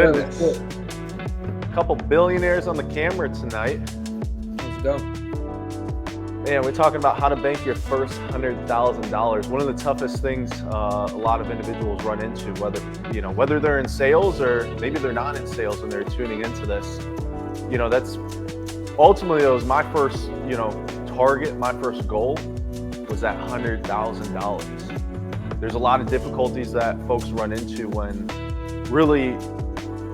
goodness. A couple billionaires on the camera tonight. Let's go. Man, we're talking about how to bank your first $100,000. One of the toughest things a lot of individuals run into, whether they're in sales or maybe they're not in sales and they're tuning into this. That's ultimately, that was my first, target, my first goal was that $100,000. There's a lot of difficulties that folks run into when really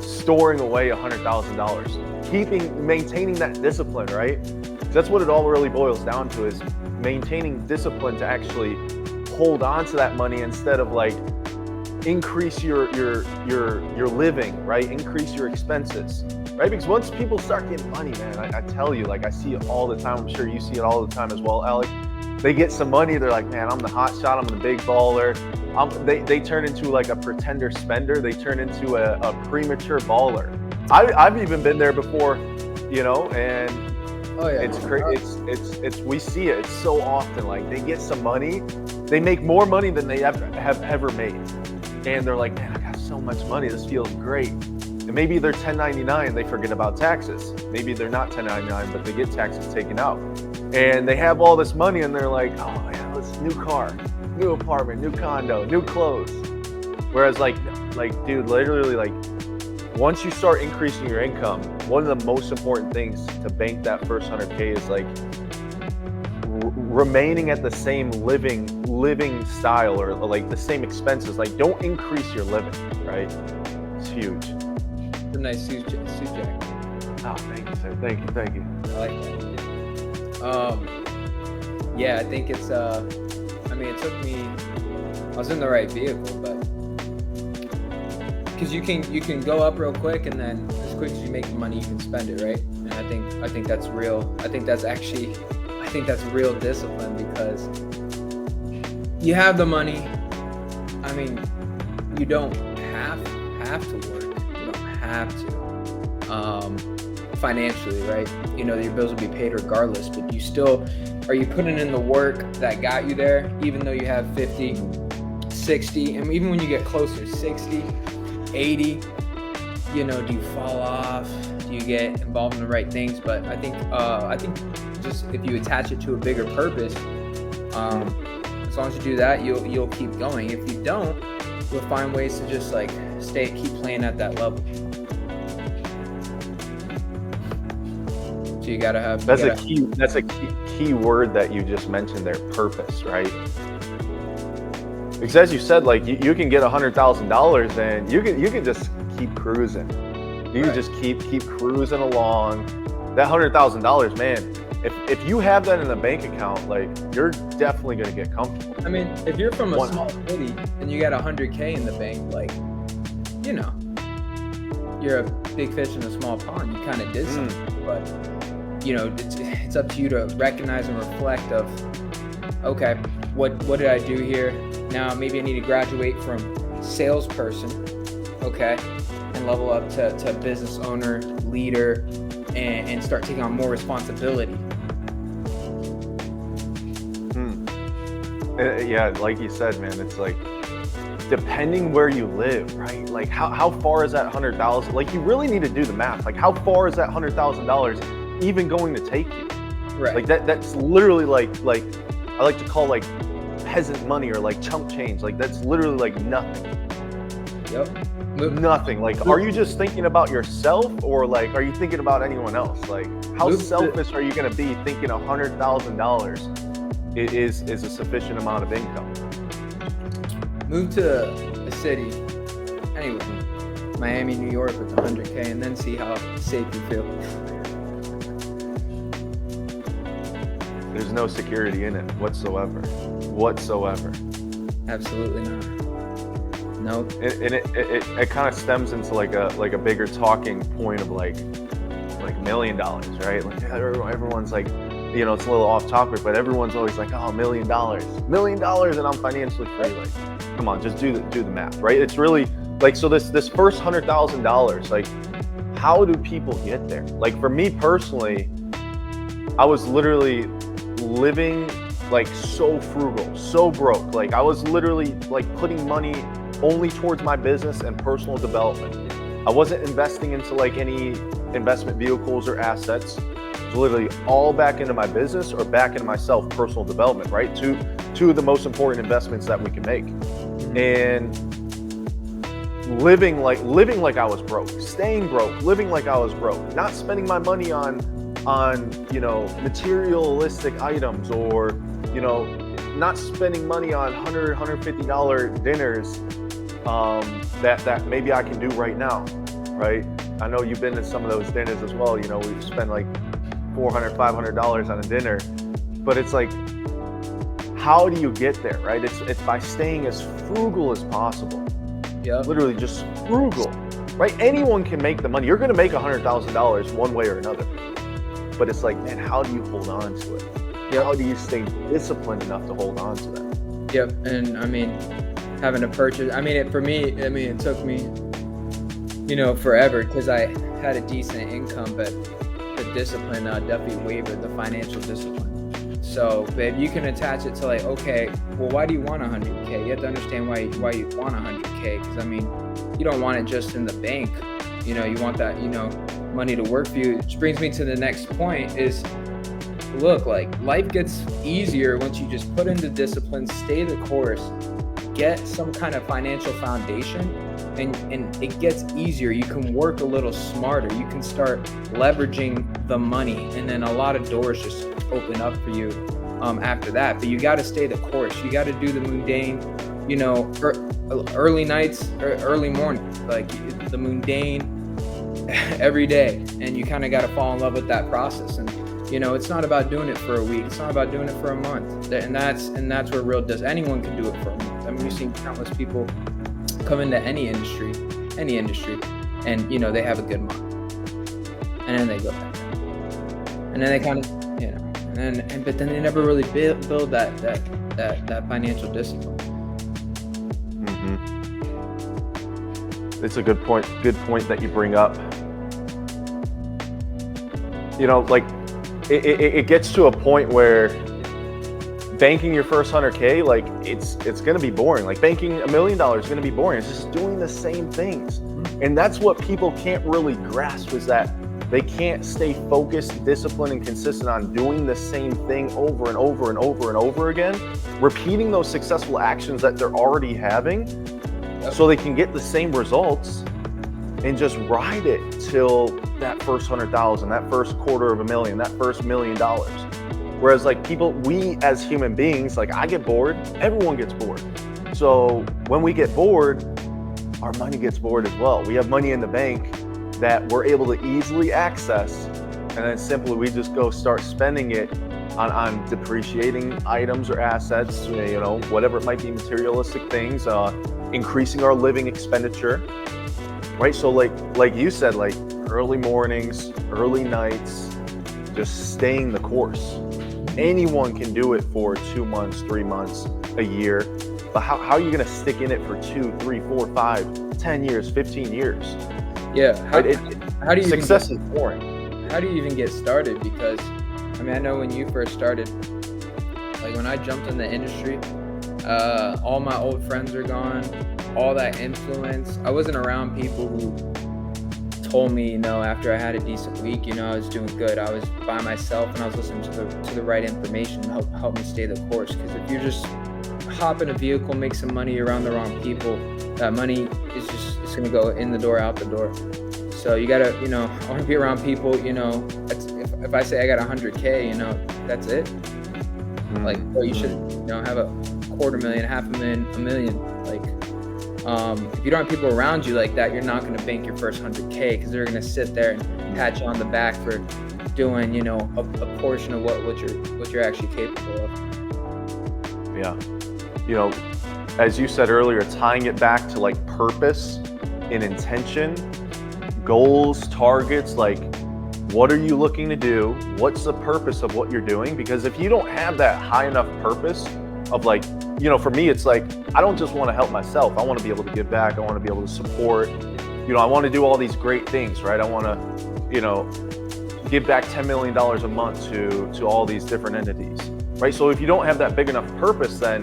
storing away $100,000, maintaining that discipline, right? That's what it all really boils down to, is maintaining discipline to actually hold on to that money instead of like increase your living, right? Increase your expenses, right? Because once people start getting money, man, I tell you, like I see it all the time. I'm sure you see it all the time as well, Alec. They get some money, they're like, man, I'm the hot shot, I'm the big baller. They turn into like a pretender spender. They turn into a premature baller. I've even been there before, and Oh yeah. it's crazy. It's we see it. It's so often, like they get some money, they make more money than they have ever made, and they're like, man, I got so much money. This feels great. And maybe they're 1099. They forget about taxes. Maybe they're not 1099, but they get taxes taken out, and they have all this money, and they're like, oh yeah, let's new car, new apartment, new condo, new clothes. Whereas like dude, literally, like once you start increasing your income, one of the most important things to bank that first 100K is like remaining at the same living style, or like the same expenses. Like don't increase your living, right? It's huge. It's a nice suit jacket. Oh, thank you, sir. Thank you. I like that. Yeah, I think it's it took me, I was in the right vehicle, but because you can go up real quick, and then as quick as you make the money, you can spend it, right? And I think that's real. I think that's real discipline, because you have the money. I mean, you don't have to work. You don't have to financially, right? Your bills will be paid regardless, but are you putting in the work that got you there, even though you have 50, 60, and even when you get closer, 60, 80, do you fall off? Do you get involved in the right things? But I think just if you attach it to a bigger purpose, as long as you do that, you'll keep going. If you don't, you'll find ways to just like keep playing at that level. So you gotta have. That's a key word that you just mentioned there, purpose, right? Because as you said, like you can get $100,000 and you can just keep cruising. You can just keep cruising along. That $100,000, man. If you have that in a bank account, like you're definitely gonna get comfortable. I mean, if you're from a small city and you got $100K in the bank, like you're a big fish in a small pond. You kind of did something, but it's up to you to recognize and reflect of, okay, what did I do here? Now maybe I need to graduate from salesperson, okay, and level up to business owner, leader, and start taking on more responsibility. Yeah, like you said, man, it's like depending where you live, right? Like how far is that $100,000? Like you really need to do the math. Like how far is that $100,000 even going to take you? Right. Like that's literally like I like to call like peasant money, or like chump change. Like that's literally like nothing. Yep. Nothing. Like, are you just thinking about yourself, or like are you thinking about anyone else? Like how selfish are you going to be thinking $100,000 is a sufficient amount of income? Move to a city, anyway, Miami, New York, with 100K, and then see how safe you feel. There's no security in it whatsoever. Absolutely not. Nope. And it kind of stems into like a bigger talking point of like $1 million, right? Like everyone's like, it's a little off topic, but everyone's always like, oh, $1 million, and I'm financially free. Like, come on, just do the math, right? It's really like, so this first $100,000, like, how do people get there? Like for me personally, I was literally living like so frugal, so broke. Like I was literally like putting money only towards my business and personal development. I wasn't investing into like any investment vehicles or assets. It was literally all back into my business or back into myself, personal development, right? Two of the most important investments that we can make. And living like I was broke, staying broke, living like I was broke, not spending my money on materialistic items, or not spending money on $150 dinners that maybe I can do right now, right? I know you've been to some of those dinners as well. We spend like $400, $500 on a dinner, but it's like, how do you get there, right? It's by staying as frugal as possible. Yeah. Literally just frugal, right? Anyone can make the money. You're going to make $100,000 one way or another, but it's like, man, how do you hold on to it? Yep. How do you stay disciplined enough to hold on to that? Yep. And I mean, having to purchase, it took me, forever, because I had a decent income, but the discipline definitely wavered, the financial discipline. So, but you can attach it to like, okay, well, why do you want 100K? You have to understand why you want 100K, because you don't want it just in the bank. You want that, money to work for you. Which brings me to the next point is, look, like, life gets easier once you just put into discipline, stay the course, get some kind of financial foundation, and it gets easier. You can work a little smarter. You can start leveraging the money, and then a lot of doors just open up for you after that. But you got to stay the course. You got to do the mundane, early nights or early mornings, like the mundane every day. And you kind of got to fall in love with that process. And it's not about doing it for a week. It's not about doing it for a month. And that's where real does. Anyone can do it for a month. I mean, we've seen countless people come into any industry, and they have a good month, and then they go back down. And then they kind of, but then they never really build that financial discipline. Mm-hmm. It's a good point that you bring up. Like it gets to a point where banking your first 100K, like it's going to be boring. Like banking $1 million is going to be boring. It's just doing the same things. And that's what people can't really grasp, is that they can't stay focused, disciplined, and consistent on doing the same thing over and over and over and over again, repeating those successful actions that they're already having, so they can get the same results and just ride it till that first 100,000, that first $250,000, that first $1 million. Whereas like we as human beings, like I get bored, everyone gets bored. So when we get bored, our money gets bored as well. We have money in the bank that we're able to easily access, and then simply we just go start spending it on depreciating items or assets, whatever it might be, materialistic things, increasing our living expenditure, right? So like you said, like early mornings, early nights, just staying the course. Anyone can do it for 2 months, 3 months, a year, but how are you going to stick in it for 2, 3, 4, 5, 10 years, 15 years? Yeah. How do you success is boring. How do you even get started? Because I know when you first started, like when I jumped in the industry, all my old friends are gone, all that influence. I wasn't around people who told me, after I had a decent week, I was doing good. I was by myself and I was listening to the right information to help me stay the course. Because if you're just hop in a vehicle, make some money around the wrong people, that money is just, it's going to go in the door, out the door. So you got to, I want to be around people, if I say I got 100K, that's it. Like, well, you should, have a $250,000, $500,000, $1 million. Like, if you don't have people around you like that, you're not going to bank your first 100K, because they're going to sit there and pat you on the back for doing, a portion of what you're actually capable of. Yeah. As you said earlier, tying it back to like purpose and intention, goals, targets, like what are you looking to do? What's the purpose of what you're doing? Because if you don't have that high enough purpose of like, for me, it's like, I don't just want to help myself. I want to be able to give back. I want to be able to support, I want to do all these great things, right? I want to, give back $10 million a month to all these different entities, right? So if you don't have that big enough purpose, then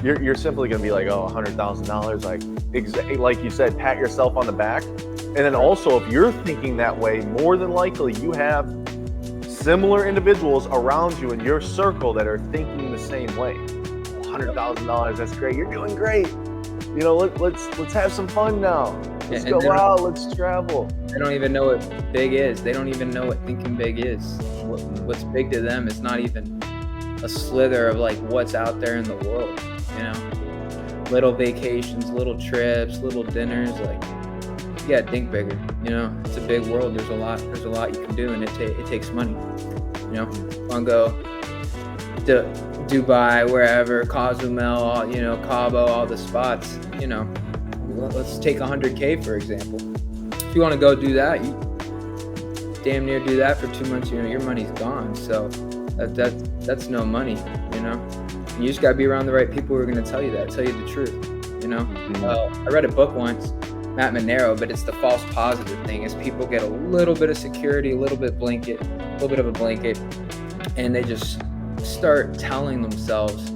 you're simply going to be like, $100,000, like you said, pat yourself on the back. And then also, if you're thinking that way, more than likely you have similar individuals around you in your circle that are thinking the same way. $100,000, that's great. You're doing great. You know, let's have some fun now. Let's go out. Let's travel. They don't even know what big is. They don't even know what thinking big is. What's big to them is not even a slither of like what's out there in the world. You know, little vacations, little trips, little dinners. Like, you gotta think bigger. You know, it's a big world. There's a lot you can do, and it takes money. You know, want to go to Dubai, wherever, Cozumel, you know, Cabo, all the spots. You know, let's take 100K for example. If you want to go do that, you damn near do that for 2 months. You know, your money's gone. So that's no money. You know, you just gotta be around the right people who are gonna tell you the truth. You know, I read a book once, Matt Monero, but it's the false positive thing. Is people get a little bit of security, a little bit of a blanket, and they just start telling themselves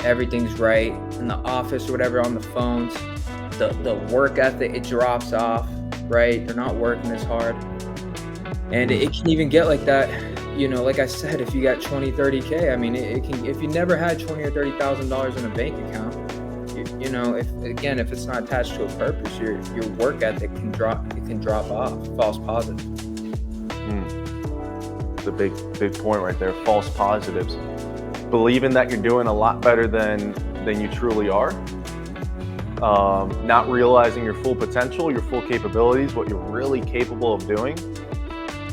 everything's right in the office or whatever, on the phones. The work ethic, it drops off, right? They're not working as hard. And it can even get like that, you know, like I said, if you got 20, 30K, I mean, it can, if you never had $20,000 or $30,000 in a bank account, you know, if it's not attached to a purpose, your work ethic can drop off. False positive. It's a big point right there. False positives. Believing that you're doing a lot better than you truly are. Not realizing your full potential, your full capabilities, what you're really capable of doing.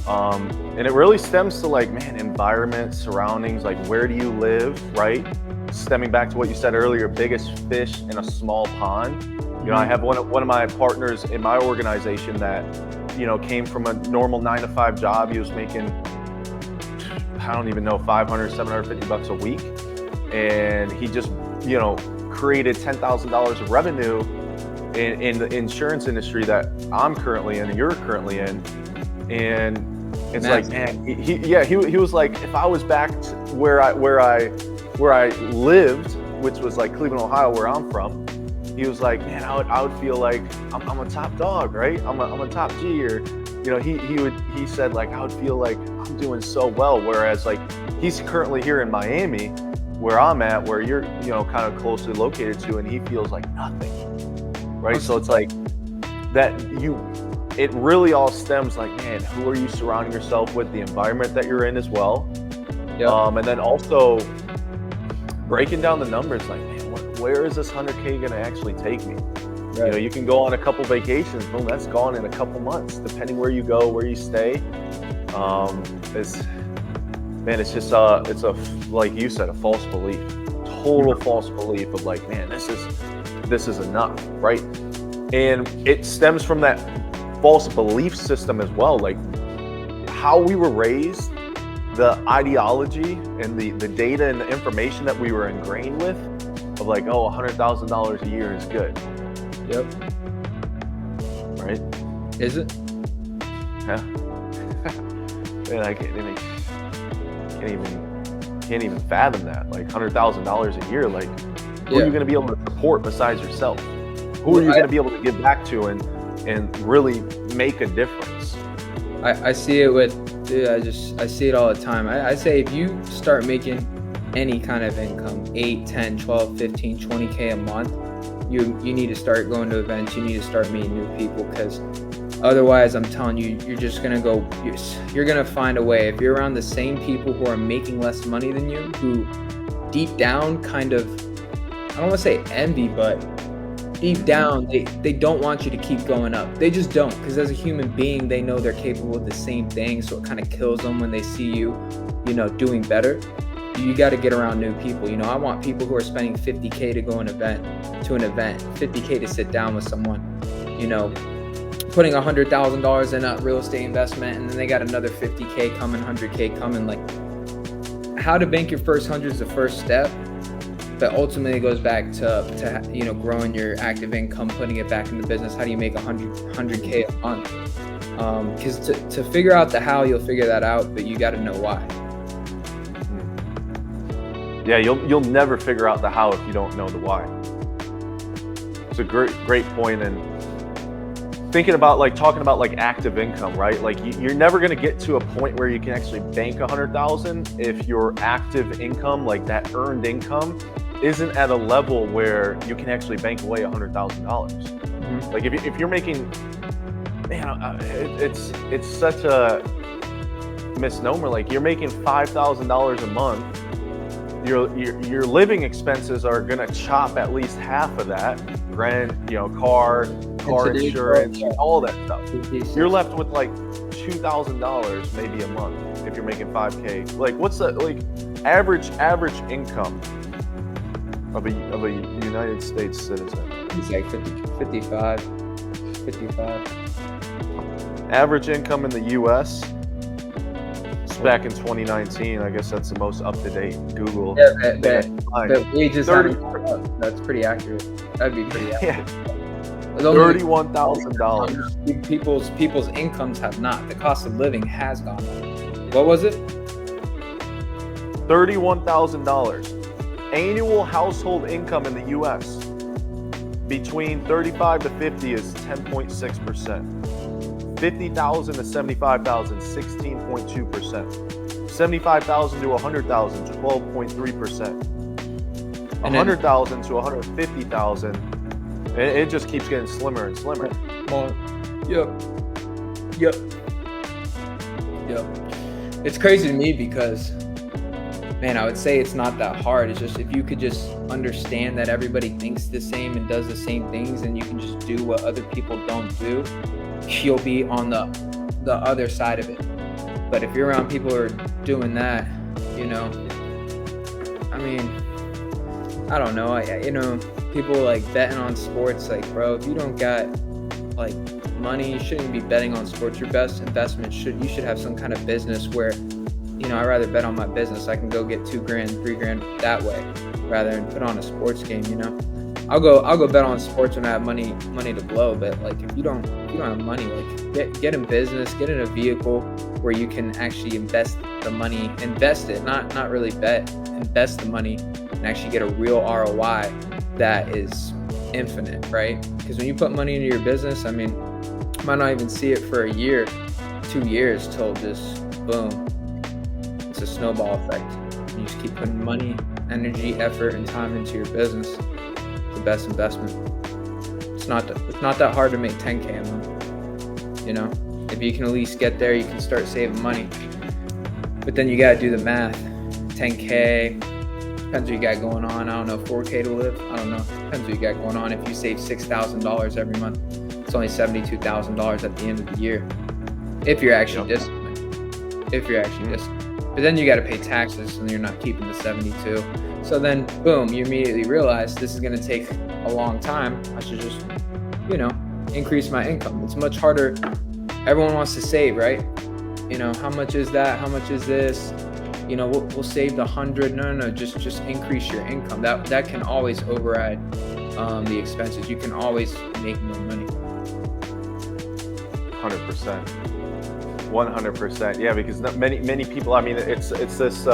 And it really stems to like, man, environment, surroundings, like where do you live, right? Stemming back to what you said earlier, biggest fish in a small pond. You know, I have one of my partners in my organization that, you know, came from a normal 9-to-5 job. He was making, I don't even know, $500, $750 a week. And he just, you know, created $10,000 of revenue in the insurance industry that I'm currently in and you're currently in. And it's like, man, he was like, if I was back to where I lived, which was like Cleveland, Ohio, where I'm from, he was like, man, I would feel like I'm a top dog, right? I'm a top G, or, you know, he said like, I would feel like I'm doing so well. Whereas like he's currently here in Miami, where I'm at, where you're, you know, kind of closely located to, and he feels like nothing, right? So it's like that it really all stems like, man, who are you surrounding yourself with, the environment that you're in as well. Yep. And then also breaking down the numbers, like, man, where is this 100K going to actually take me? Right. You know, you can go on a couple vacations, boom, that's gone in a couple months, depending where you go, where you stay. It's just it's a, like you said, a false belief, total false belief of like, man, this is enough, right? And it stems from that false belief system as well, like how we were raised, the ideology and the data and the information that we were ingrained with of like, oh, $100,000 a year is good. Yep. Right? Is it? Yeah. Man, I can't even fathom that. Like $100,000 a year, like who are you going to be able to support besides yourself? Who are you going to be able to give back to and really make a difference? I see it with, dude, I see it all the time. I say if you start making any kind of income, 8, 10, 12, 15, 20K a month, you need to start going to events. You need to start meeting new people, because otherwise, I'm telling you, you're just going to go, you're going to find a way. If you're around the same people who are making less money than you, who deep down kind of, I don't want to say envy, but deep down, they don't want you to keep going up. They just don't, because as a human being, they know they're capable of the same thing. So it kind of kills them when they see you, you know, doing better. You got to get around new people. You know, I want people who are spending $50K to go to an event, $50K to sit down with someone, you know, putting $100,000 in a real estate investment, and then they got another $50K coming, $100K coming. Like, how to bank your first 100 is the first step. But ultimately, it goes back to you know, growing your active income, putting it back in the business. How do you make $100K a month? Because to figure out the how, you'll figure that out, but you got to know why. Yeah, you'll never figure out the how if you don't know the why. It's a great point, and thinking about like talking about like active income, right? Like you're never going to get to a point where you can actually bank 100,000 if your active income, like that earned income, isn't at a level where you can actually bank away $100,000. Like if you're making, man, it's such a misnomer. Like you're making $5,000 a month. Your living expenses are gonna chop at least half of that. Rent, car insurance, all that stuff. You're left with like $2,000 maybe a month if you're making $5K. Like what's the average income of a United States citizen? It's like 55. Average income in the U.S. back in 2019, I guess that's the most up-to-date Google. Yeah, the wages that's pretty accurate. That'd be pretty accurate. Yeah. $31,000. People's incomes have not. The cost of living has gone up. What was it? $31,000. Annual household income in the U.S. between 35 to 50 is 10.6%. 50,000 to 75,000, 16.2%. 75,000 to 100,000, 12.3%. 100,000 to 150,000, and it just keeps getting slimmer and slimmer. Yep. It's crazy to me because, man, I would say it's not that hard. It's just if you could just understand that everybody thinks the same and does the same things, and you can just do what other people don't do, you'll be on the other side of it. But if you're around people who are doing that, I mean, I don't know. People like betting on sports. Like, bro, if you don't got like money, you shouldn't be betting on sports. Your best investment you should have some kind of business where, I'd rather bet on my business. I can go get $2,000, $3,000 that way, rather than put on a sports game. I'll go bet on sports when I have money to blow. But like, if you don't have money, like get in business, get in a vehicle where you can actually invest the money, invest it, not really bet, invest the money and actually get a real ROI that is infinite, right? Because when you put money into your business, I mean, you might not even see it for a year, 2 years till just boom. It's a snowball effect. You just keep putting money, energy, effort, and time into your business. The best investment. It's not that hard to make 10K a month. If you can at least get there, you can start saving money. But then you gotta do the math. 10K, depends what you got going on. I don't know, 4K to live. I don't know. Depends what you got going on. If you save $6,000 every month, it's only $72,000 at the end of the year. If you're actually disciplined. But then you got to pay taxes, and you're not keeping the 72. So then, boom, you immediately realize this is going to take a long time. I should just, increase my income. It's much harder. Everyone wants to save, right? How much is that? How much is this? We'll save the 100. No. Just increase your income. That can always override the expenses. You can always make more money. 100%. 100%. Yeah, because many people, I mean, it's this,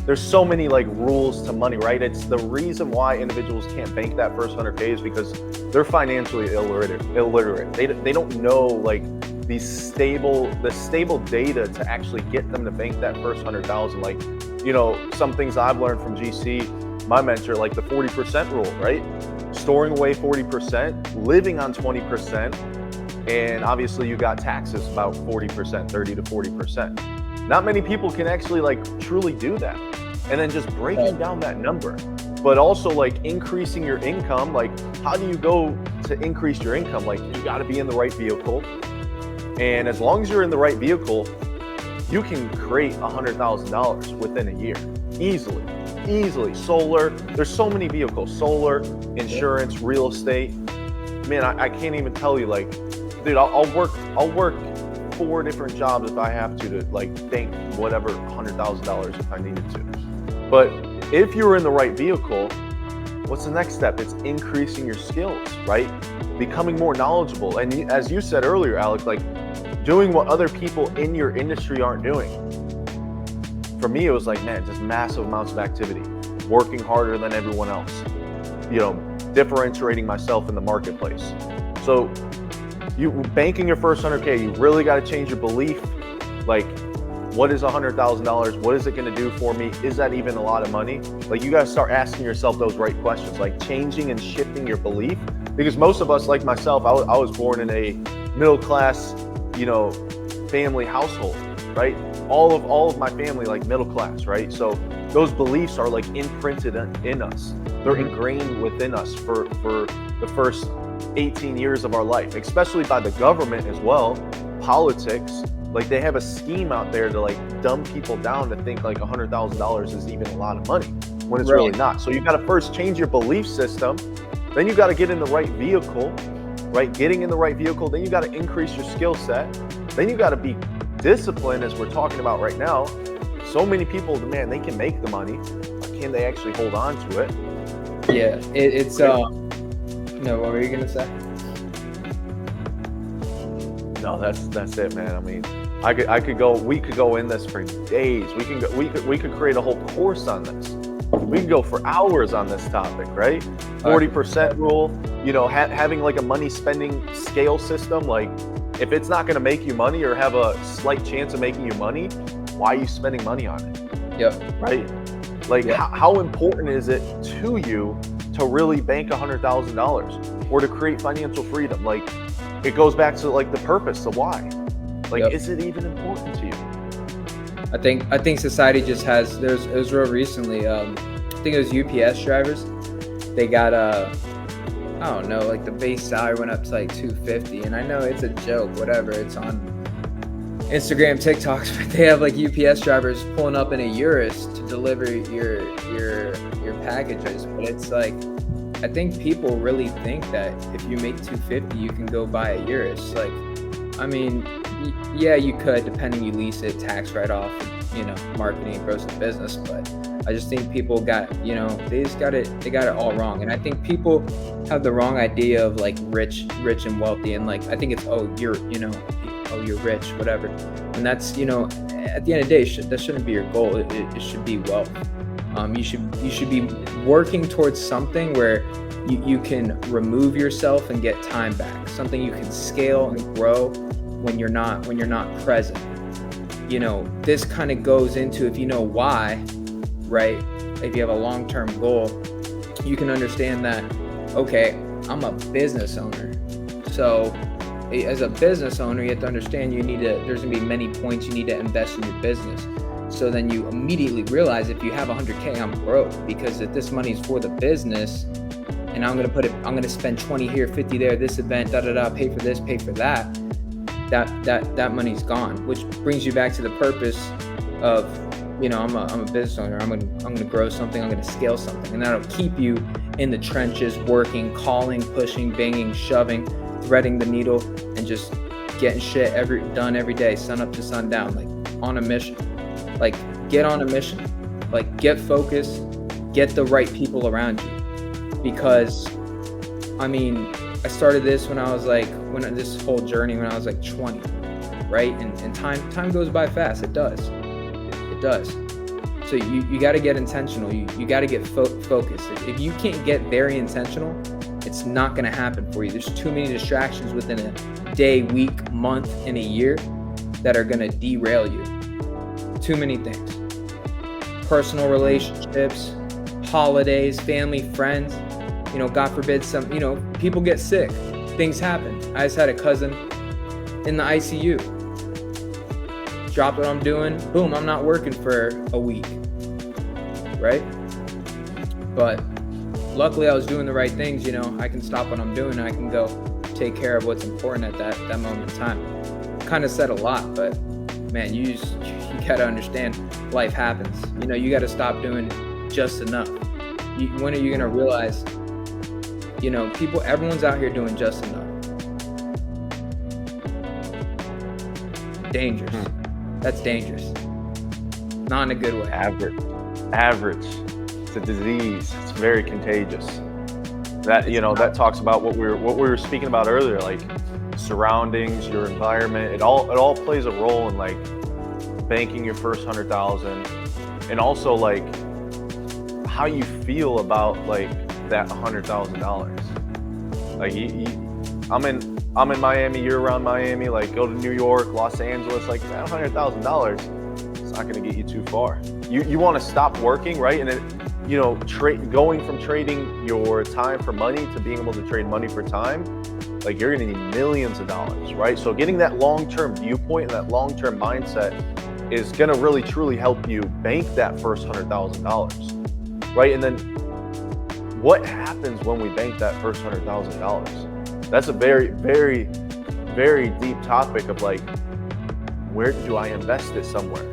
there's so many like rules to money, right? It's the reason why individuals can't bank that first 100K is because they're financially illiterate. They don't know like the stable data to actually get them to bank that first 100,000. Like, some things I've learned from GC, my mentor, like the 40% rule, right? Storing away 40%, living on 20%. And obviously you got taxes about 40%, 30 to 40%. Not many people can actually like truly do that. And then just breaking down that number, but also like increasing your income. Like, how do you go to increase your income? Like, you got to be in the right vehicle. And as long as you're in the right vehicle, you can create $100,000 within a year. Easily. Solar, there's so many vehicles, solar, insurance, real estate. Man, I can't even tell you, like, dude, I'll work 4 different jobs if I have to like bank whatever $100,000 if I needed to. But if you're in the right vehicle, what's the next step? It's increasing your skills, right? Becoming more knowledgeable. And as you said earlier, Alex, like doing what other people in your industry aren't doing. For me, it was like, man, just massive amounts of activity, working harder than everyone else, differentiating myself in the marketplace. So you banking your first 100K, you really got to change your belief. Like, what is $100,000? What is it going to do for me? Is that even a lot of money? Like, you got to start asking yourself those right questions, like changing and shifting your belief. Because most of us, like myself, I was born in a middle class, family household, right? All of my family, like middle class, right? So those beliefs are like imprinted in us. They're ingrained within us for the first 18 years of our life, especially by the government as well, politics. Like, they have a scheme out there to like dumb people down to think like $100,000 is even a lot of money when it's really not. So you got to first change your belief system. Then you got to get in the right vehicle, right? Getting in the right vehicle. Then you got to increase your skill set. Then you got to be disciplined, as we're talking about right now. So many people, man, they can make the money, but can they actually hold on to it? Yeah, it's no. What were you gonna say? No, that's it, man. I mean, we could go in this for days. We could create a whole course on this. We could go for hours on this topic, right? 40% rule, having like a money spending scale system. Like, if it's not going to make you money or have a slight chance of making you money, why are you spending money on it? Yep. Right? Like, how important is it to you to really bank $100,000 or to create financial freedom? Like, it goes back to like the purpose, the why. Like, is it even important to you? I think society just has. It was real recently. I think it was UPS drivers. They got I don't know, like the base salary went up to like $250, and I know it's a joke, whatever. It's on Instagram, TikToks, but they have like UPS drivers pulling up in a Urus to deliver your packages. But it's like, I think people really think that if you make $250, you can go buy a Urus. Like, I mean, yeah, you could, depending, you lease it, tax write-off, marketing, gross the business. But I just think people got, they got it all wrong. And I think people have the wrong idea of like rich and wealthy. And like, I think it's, you're rich, whatever. And that's, at the end of the day, that shouldn't be your goal. It should be wealth. You should be working towards something where you can remove yourself and get time back. Something you can scale and grow when you're not present. This kind of goes into, if you know why, right? If you have a long-term goal, you can understand that, okay, I'm a business owner. So as a business owner, you have to understand there's gonna be many points you need to invest in your business. So then you immediately realize, if you have 100K, I'm broke, because if this money is for the business and I'm gonna spend 20 here, 50 there, this event, pay for this, pay for that, that money's gone. Which brings you back to the purpose of, I'm a business owner. I'm gonna grow something. I'm gonna scale something, and that'll keep you in the trenches, working, calling, pushing, banging, shoving, threading the needle, and just getting shit done every day, sun up to sundown, like on a mission. Like, get on a mission. Like, get focused. Get the right people around you. Because, I mean, I started this this whole journey when I was like 20, right? And time goes by fast. It does. So you got to get intentional. You got to get focused. If you can't get very intentional, it's not going to happen for you. There's too many distractions within a day, week, month, and a year that are going to derail you. Too many things. Personal relationships, holidays, family, friends. God forbid people get sick. Things happen. I just had a cousin in the ICU. Dropped what I'm doing. Boom, I'm not working for a week. Right? But luckily I was doing the right things. I can stop what I'm doing and I can go take care of what's important at that moment in time. Kind of said a lot, but man, you got to understand life happens. You got to stop doing just enough. When are you going to realize, everyone's out here doing just enough? Dangerous. That's dangerous. Not in a good way. Average. It's a disease. It's very contagious. That talks about what we were speaking about earlier, like surroundings, your environment. It all plays a role in like banking your first 100,000, and also like how you feel about like that $100,000. Like I'm in Miami, you're around Miami, like go to New York, Los Angeles, like that $100,000, it's not going to get you too far. You want to stop working, right? And then, you know, going from trading your time for money to being able to trade money for time, like you're going to need millions of dollars, right? So getting that long-term viewpoint and that long-term mindset is going to really truly help you bank that first $100,000, right? And then what happens when we bank that first $100,000? That's a very, very, very deep topic of like, where do I invest it somewhere?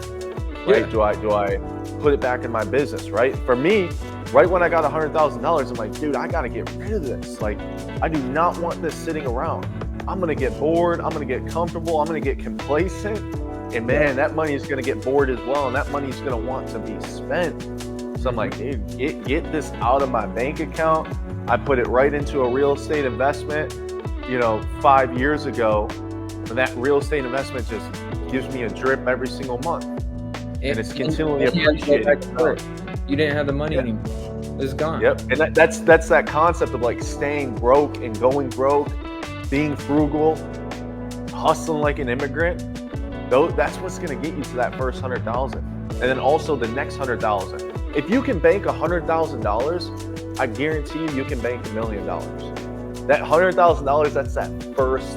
Right? Yeah. Do I put it back in my business? Right? For me, right when I got $100,000, I'm like, dude, I gotta get rid of this. Like, I do not want this sitting around. I'm gonna get bored. I'm gonna get comfortable. I'm gonna get complacent. And man, that money is gonna get bored as well, and that money is gonna want to be spent. So I'm like, dude, get this out of my bank account. I put it right into a real estate investment, you know, 5 years ago, and that real estate investment just gives me a drip every single month, and it's continually appreciated. You didn't have the money anymore; it's gone. Yep, and that's that concept of like staying broke and going broke, being frugal, hustling like an immigrant. That's what's going to get you to that first 100,000, and then also the next 100,000. If you can bank $100,000, I guarantee you can bank $1 million. That $100,000, that's that first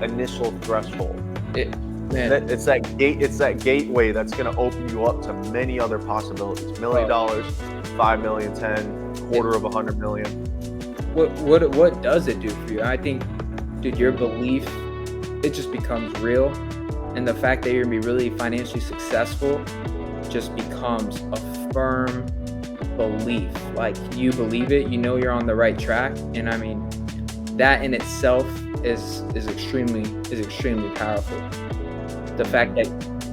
initial threshold. It's that gateway that's going to open you up to many other possibilities. $1 million, $5 million, 10, quarter of $100 million. What does it do for you? I think, dude, your belief, it just becomes real, and the fact that you're gonna be really financially successful just becomes a firm belief. Like, you believe it, you know you're on the right track, and I mean, that in itself is extremely powerful. The fact that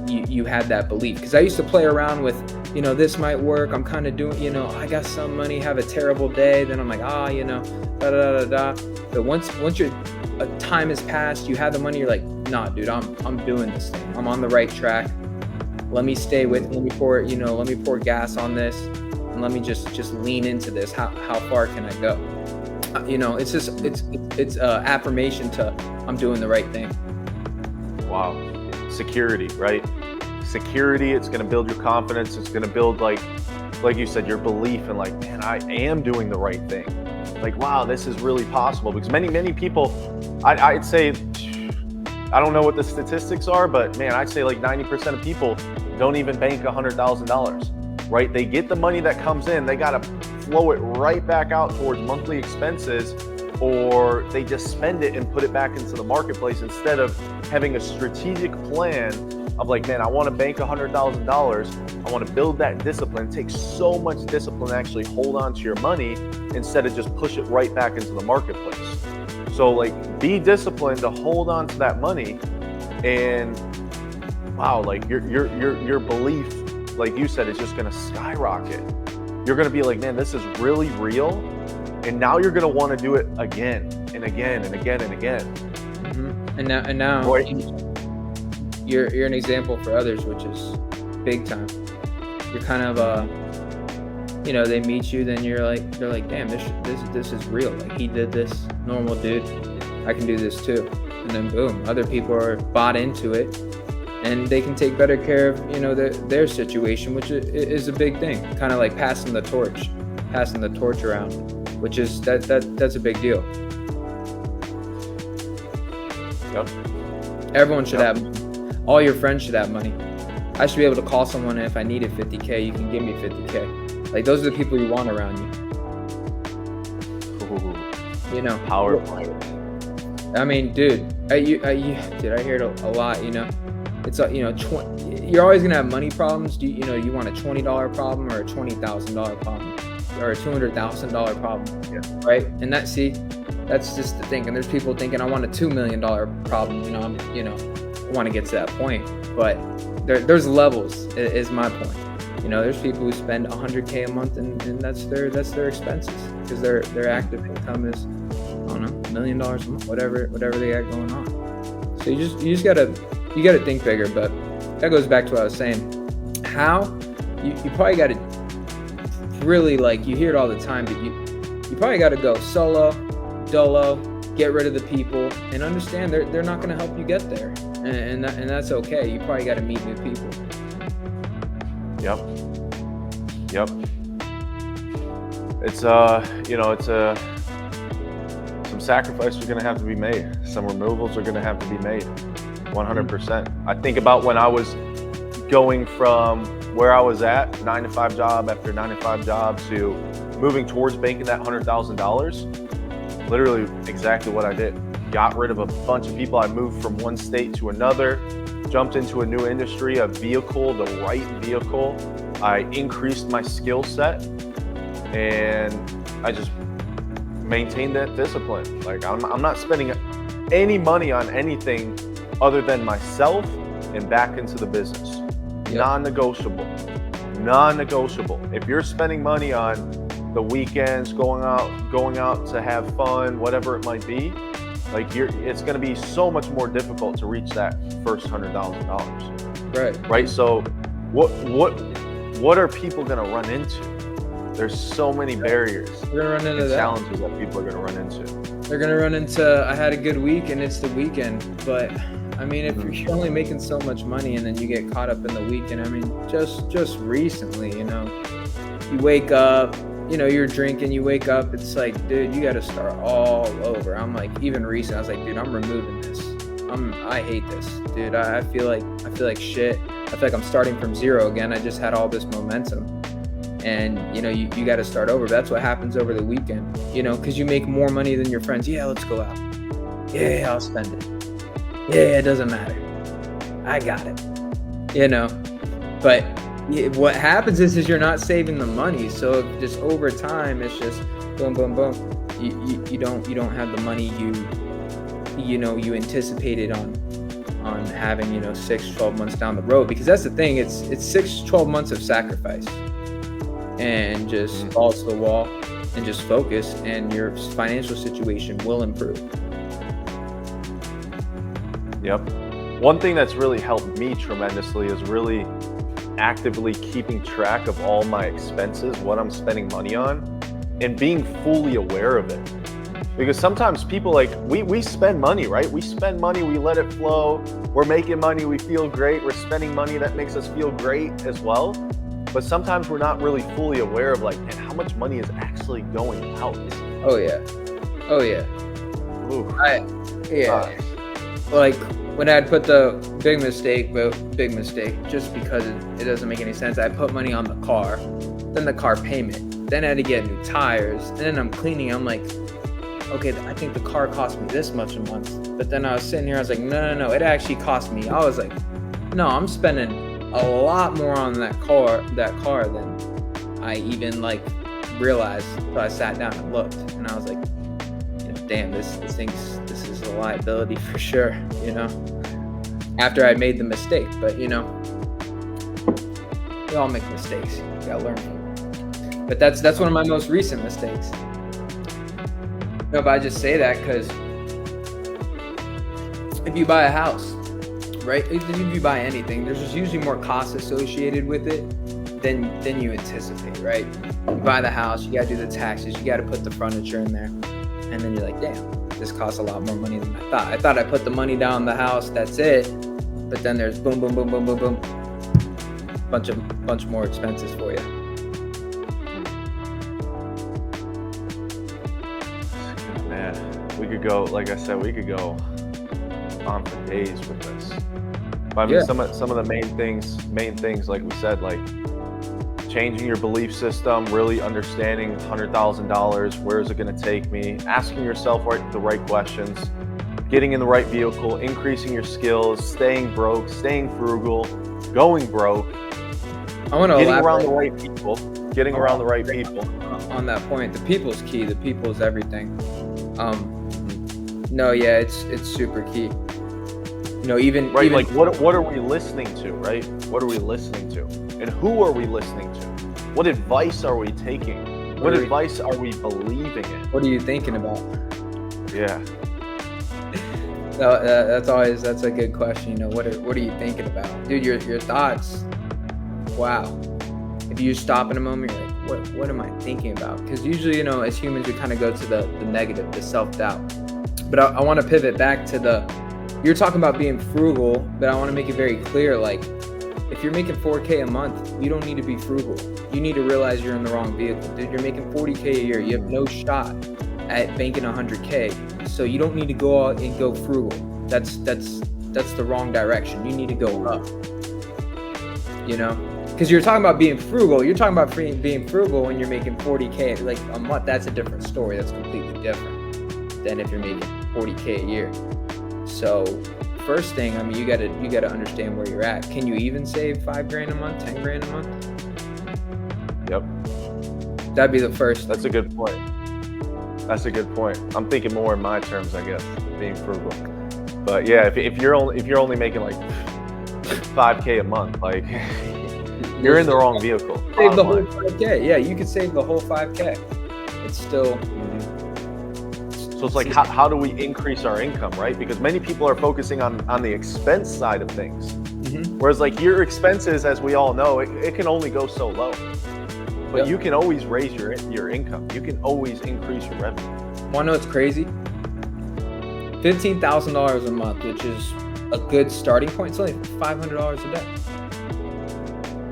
you had that belief, because I used to play around with, you know, this might work, I'm kind of doing, you know, I got some money, have a terrible day, then I'm like, you know, da da da da. But once your time has passed, you have the money, you're like, nah, dude, I'm doing this thing, I'm on the right track. Let me pour gas on this, and let me just lean into this. How far can I go? You know, it's affirmation to I'm doing the right thing. Wow. Security, right? Security, it's going to build your confidence. It's going to build, like you said, your belief in like, man, I am doing the right thing. Like, wow, this is really possible. Because many people, I'd say, I don't know what the statistics are, but man, I'd say like 90% of people don't even bank $100,000, right? They get the money that comes in, they got to flow it right back out towards monthly expenses, or they just spend it and put it back into the marketplace instead of having a strategic plan of like, man, I want to bank $100,000. I want to build that discipline. It takes so much discipline to actually hold on to your money instead of just push it right back into the marketplace. So like, be disciplined to hold on to that money, and wow, like your belief, like you said, is just going to skyrocket. You're going to be like, man, this is really real. And now you're going to want to do it again and again and again and again. Mm-hmm. And now right. You're an example for others, which is big time. You're kind of, you know, they meet you, then they're like, damn, this is real. Like, he did this, normal dude. I can do this too. And then boom, other people are bought into it, and they can take better care of, you know, their situation, which is a big thing. Kind of like passing the torch around, which is that's a big deal. Yep. Everyone should have money. All your friends should have money. I should be able to call someone, and if I needed $50K, you can give me $50K. Like, those are the people you want around you. Ooh. You know, power play. I mean, dude, I hear it a lot. You know, it's you know, you're always gonna have money problems. You want a $20 problem or a $20,000 problem or a $200,000 problem, right? And that's just the thing. And there's people thinking, I want a $2 million problem. I want to get to that point, but there's levels. Is my point. You know, there's people who spend $100K a month, and that's their expenses, because their active income is, I don't know, $1 million a month, whatever they got going on. So you gotta think bigger. But that goes back to what I was saying. How you probably gotta really, like, you hear it all the time, but you probably gotta go solo, dolo, get rid of the people, and understand they're not going to help you get there, and that's okay. You probably got to meet new people. Yep. It's some sacrifices are going to have to be made. Some removals are going to have to be made. 100%. I think about when I was going from where I was at, 9-to-5 job after 9-to-5 job, to moving towards making that $100,000. Literally exactly what I did. Got rid of a bunch of people. I moved from one state to another, jumped into a new industry, a vehicle, the right vehicle. I increased my skill set, and I just maintained that discipline. Like I'm not spending any money on anything other than myself and back into the business. Yep. Non-negotiable. If you're spending money on the weekends, going out to have fun, whatever it might be, like it's going to be so much more difficult to reach that first $100,000. Right. So what are people going to run into? There's so many barriers. We're gonna run into challenges that people are going to run into. They're going to run into, I had a good week and it's the weekend. But I mean, if you're only making so much money and then you get caught up in the weekend, I mean, just recently, you wake up, you're drinking, you wake up, it's like, dude, you got to start all over. I'm like, even recent, I was like, dude, I'm removing this. I hate this, dude. I feel like shit. I feel like I'm starting from zero again. I just had all this momentum. And, you got to start over. That's what happens over the weekend, because you make more money than your friends. Yeah, let's go out. Yeah, I'll spend it. Yeah, it doesn't matter. I got it. But what happens is you're not saving the money. So just over time, it's just boom, boom, boom. You don't have the money you anticipated on having 6-12 months down the road, because that's the thing. It's 6-12 months of sacrifice, and just fall to the wall and just focus, and your financial situation will improve. Yep. One thing that's really helped me tremendously is really actively keeping track of all my expenses, what I'm spending money on, and being fully aware of it. Because sometimes people we spend money, right? We spend money, we let it flow. We're making money, we feel great. We're spending money that makes us feel great as well. But sometimes we're not really fully aware of man, how much money is actually going out. Oh yeah. Ooh. Like when I'd put the big mistake, just because it doesn't make any sense. I put money on the car, then the car payment, then I had to get new tires, and then I'm cleaning. I'm like, okay, I think the car cost me this much a month. But then I was sitting here, I was like, no, it actually cost me. I was like, no, I'm spending a lot more on that car than I even realized. So I sat down and looked, and I was like, damn, this is a liability for sure, after I made the mistake. But we all make mistakes. You gotta learn from it. But that's one of my most recent mistakes. No, but I just say that because if you buy a house, right? If you buy anything, there's just usually more costs associated with it than you anticipate, right? You buy the house, you gotta do the taxes, you gotta put the furniture in there. And then you're like, damn, this costs a lot more money than I thought. I thought I put the money down on the house, that's it. But then there's boom, boom, boom, boom, boom, boom. Bunch more expenses for you. Man, we could go, like I said, we could go on for days with this. But I mean, some of the main things, like we said, changing your belief system, really understanding $100,000, where is it going to take me, asking yourself the right questions, getting in the right vehicle, increasing your skills, staying broke, staying frugal, going broke, getting around the right people, On that point, the people's key. The people is everything. It's super key. Even what are we listening to, right? What are we listening to? And who are we listening to? What advice are we taking? What advice are we believing in? What are you thinking about? Yeah. No, that's a good question. What are you thinking about, dude? Your thoughts. Wow. If you stop in a moment, you're like, what am I thinking about? Because usually, as humans, we kind of go to the negative, the self-doubt. But I want to pivot back to you're talking about being frugal, but I want to make it very clear, like, if you're making $4K a month, you don't need to be frugal. You need to realize you're in the wrong vehicle. Dude, you're making $40K a year. You have no shot at banking $100K. So you don't need to go out and go frugal. That's the wrong direction. You need to go up. You know? Because you're talking about being frugal. You're talking about being frugal when you're making $40K like a month. That's a different story. That's completely different than if you're making $40K a year. So first thing, I mean, you gotta understand where you're at. Can you even save $5,000 a month, $10,000 a month? Yep. That'd be the first. That's a good point. That's a good point. I'm thinking more in my terms, I guess, being frugal. But yeah, if you're only making like $5K a month, like you're in the wrong vehicle. Save the whole $5K. Yeah, you could save the whole $5K. It's still. So it's like, how do we increase our income, right? Because many people are focusing on the expense side of things. Mm-hmm. Whereas like your expenses, as we all know, it can only go so low. But you can always raise your income. You can always increase your revenue. Want to know what's crazy? $15,000 a month, which is a good starting point. It's only $500 a day.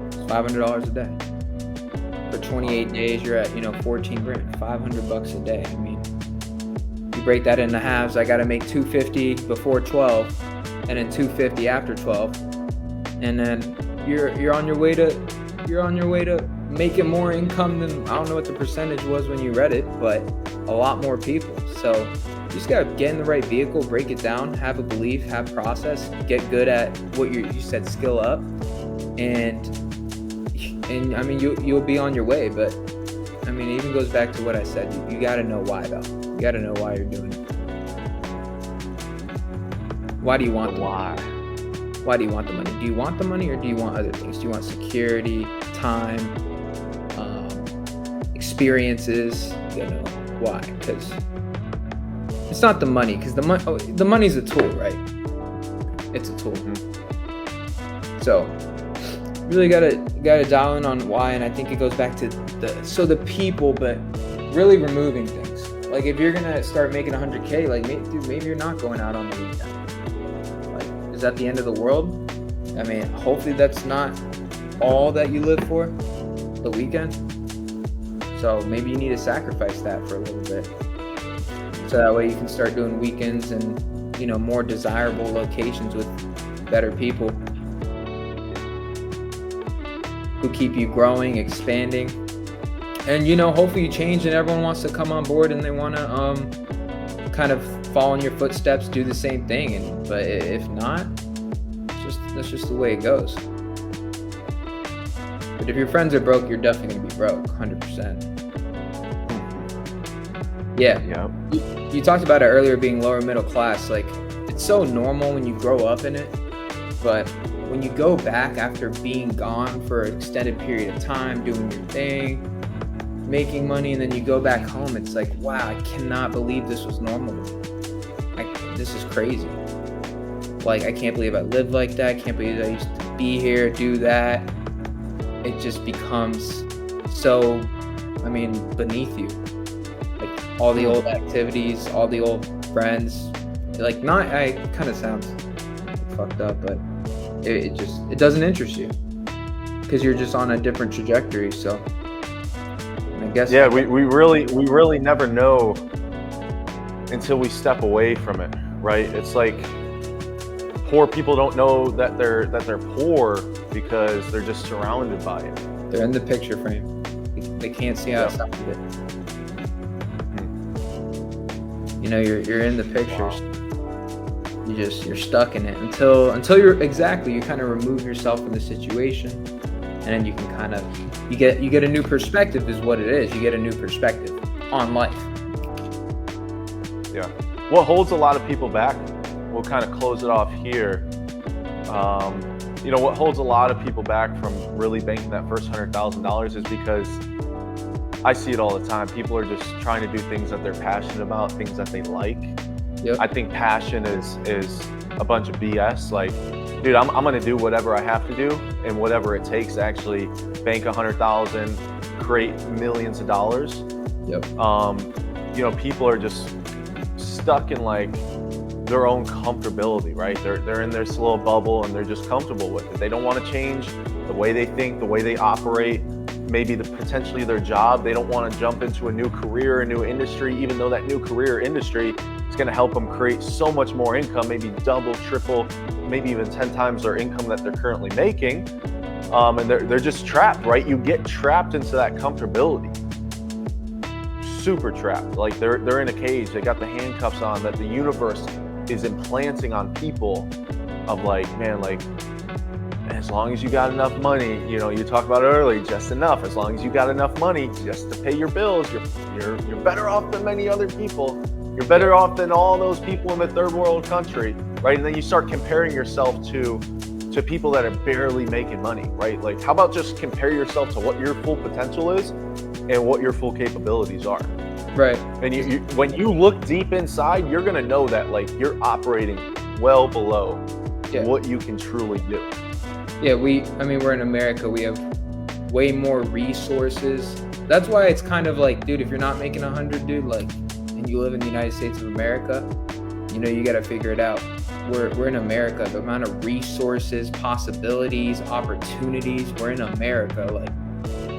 It's $500 a day. For 28 days, you're at, $14,000, $500 a day. I mean, break that into halves. I got to make $250 before 12 and then $250 after 12, and then you're on your way to making more income than, I don't know what the percentage was when you read it, but a lot more people. So you just got to get in the right vehicle, break it down, have a belief, have process, get good at what you said, skill up, and I mean, you'll be on your way. But I mean, it even goes back to what I said. You got to know why, though. You got to know why you're doing it. Why do you want the money? Why do you want the money? Do you want the money, or do you want other things? Do you want security, time, experiences? Why? Because it's not the money. Because the money's a tool, right? It's a tool. So really gotta dial in on why, and I think it goes back to the people, but really removing things. Like, if you're gonna start making $100K, like, maybe you're not going out on the weekend. Like, is that the end of the world? I mean, hopefully that's not all that you live for, the weekend. So maybe you need to sacrifice that for a little bit, so that way you can start doing weekends and more desirable locations with better people who keep you growing, expanding. And hopefully you change and everyone wants to come on board and they want to kind of follow in your footsteps, do the same thing. But if not, that's just the way it goes. But if your friends are broke, you're definitely gonna be broke, 100%. Yeah. You talked about it earlier, being lower middle class. Like, it's so normal when you grow up in it, but when you go back after being gone for an extended period of time, doing your thing, making money, and then you go back home, it's like, wow, I cannot believe this was normal to me. This is crazy. Like, I can't believe I lived like that. I can't believe I used to be here, do that. It just becomes so, beneath you. Like, all the old activities, all the old friends. Like, I kind of sounds fucked up, but it doesn't interest you because you're just on a different trajectory. So I guess we really never know until we step away from it, right? It's like poor people don't know that they're poor because they're just surrounded by it. They're in the picture frame. They can't see outside of it. You're in the pictures. Wow. You're stuck in it until you kind of remove yourself from the situation, and then you can kind of you get a new perspective, is what it is. You get a new perspective on life. Yeah. What holds a lot of people back? We'll kind of close it off here. What holds a lot of people back from really banking that first $100,000 is because I see it all the time. People are just trying to do things that they're passionate about, things that they like. Yep. I think passion is a bunch of BS. Like, dude, I'm going to do whatever I have to do and whatever it takes to actually bank $100,000, create millions of dollars. Yep. People are just stuck in like their own comfortability, right? They're in their little bubble and they're just comfortable with it. They don't want to change the way they think, the way they operate, maybe potentially their job. They don't want to jump into a new career, a new industry, even though that new career industry is going to help them create so much more income, maybe double, triple, maybe even 10 times their income that they're currently making. And they're just trapped, right? You get trapped into that comfortability. Super trapped. Like they're in a cage. They got the handcuffs on that the universe is implanting on people of like, man, like, as long as you got enough money, you know, you talked about it earlier, just enough. As long as you got enough money just to pay your bills, you're better off than many other people. You're better off than all those people in the third world country, right? And then you start comparing yourself to people that are barely making money, right? Like, how about just compare yourself to what your full potential is and what your full capabilities are. Right. And you when you look deep inside, you're gonna know that like you're operating well below what you can truly do. Yeah, we're in America. We have way more resources. That's why it's kind of like, dude, if you're not making 100, dude, like, and you live in the United States of America, you know, you got to figure it out. We're in America. The amount of resources, possibilities, opportunities. We're in America. Like,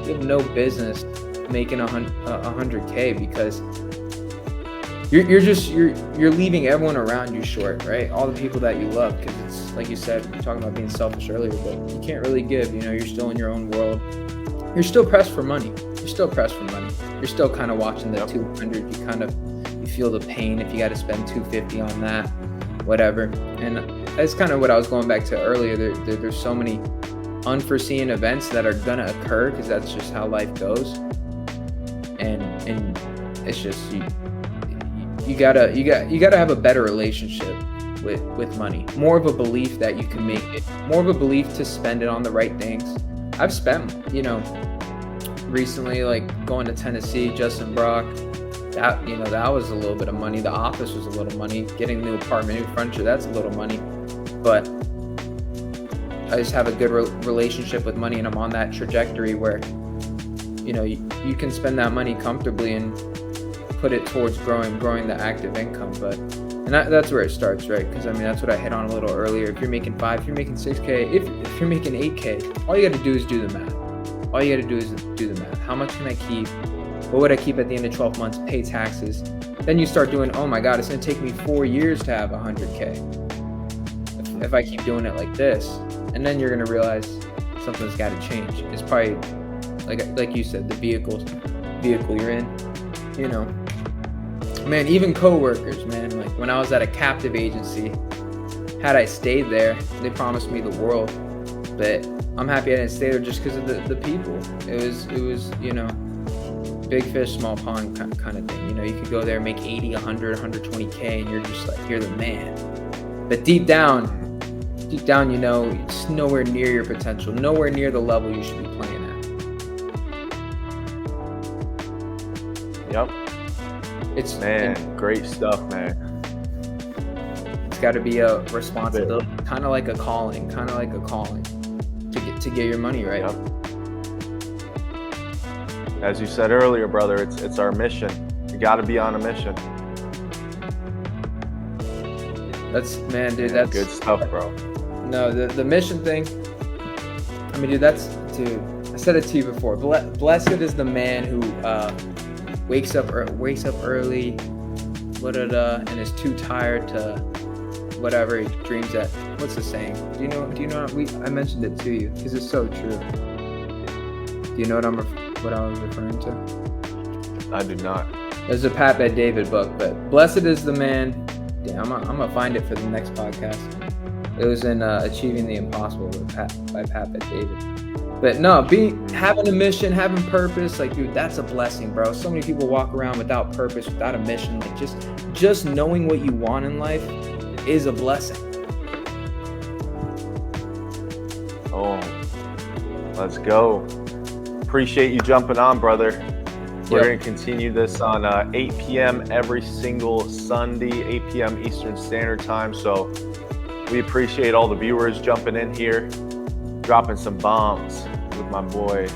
you have no business making 100K because you're leaving everyone around you short, right? All the people that you love, because it's like you said, you're talking about being selfish earlier, but you can't really give. You know, you're still in your own world. You're still pressed for money. You're still kind of watching the 200. You feel the pain if you got to spend 250 on that, whatever. And that's kind of what I was going back to earlier. There's so many unforeseen events that are gonna occur because that's just how life goes. And it's just you gotta have a better relationship with money. More of a belief that you can make it. More of a belief to spend it on the right things. I've spent, you know, recently, like going to Tennessee, Justin Brock. That, you know, that was a little bit of money. The office was a little money. Getting a new apartment, new furniture, that's a little money. But I just have a good relationship with money, and I'm on that trajectory where, you know, you can spend that money comfortably and put it towards growing the active income. But that's where it starts, right? Because I mean, that's what I hit on a little earlier. If you're making 5, if you're making 6K, if you're making 8K, all you got to do is do the math. All you got to do is do the math. How much can I keep? What would I keep at the end of 12 months? Pay taxes. Then you start doing, oh my God, it's going to take me 4 years to have 100K. If I keep doing it like this, and then you're going to realize something's got to change. It's probably like you said, the vehicle you're in, you know. Man, even coworkers, man, like when I was at a captive agency, had I stayed there, they promised me the world, but I'm happy I didn't stay there just because of the people. It was, you know, big fish, small pond kind of thing. You know, you could go there and make 80, 100, 120K, and you're just like, you're the man. But deep down, you know, it's nowhere near your potential, nowhere near the level you should be playing at. Yep. Great stuff, man. It's got to be a responsibility, kind of like a calling to get your money right. Yep. As you said earlier, brother, it's our mission. You got to be on a mission. That's good stuff, bro. No, the mission thing. I mean, dude, I said it to you before. Blessed is the man who wakes up early, and is too tired to whatever he dreams at. What's the saying? Do you know? I mentioned it to you because it's so true. Do you know what I was referring to? I do not. There's a Pat Bet David book, but blessed is the man. Yeah, I'm gonna find it for the next podcast. It was in Achieving the Impossible by Pat Bet David. But no, having a mission, having purpose, like, dude, that's a blessing, bro. So many people walk around without purpose, without a mission. Like, just knowing what you want in life is a blessing. Oh, let's go. Appreciate you jumping on, brother. We're going to continue this on 8 p.m. every single Sunday, 8 p.m. Eastern Standard Time. So we appreciate all the viewers jumping in here, dropping some bombs with my boy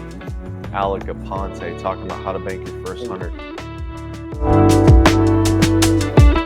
Alec Aponte, talking about how to bank your first 100.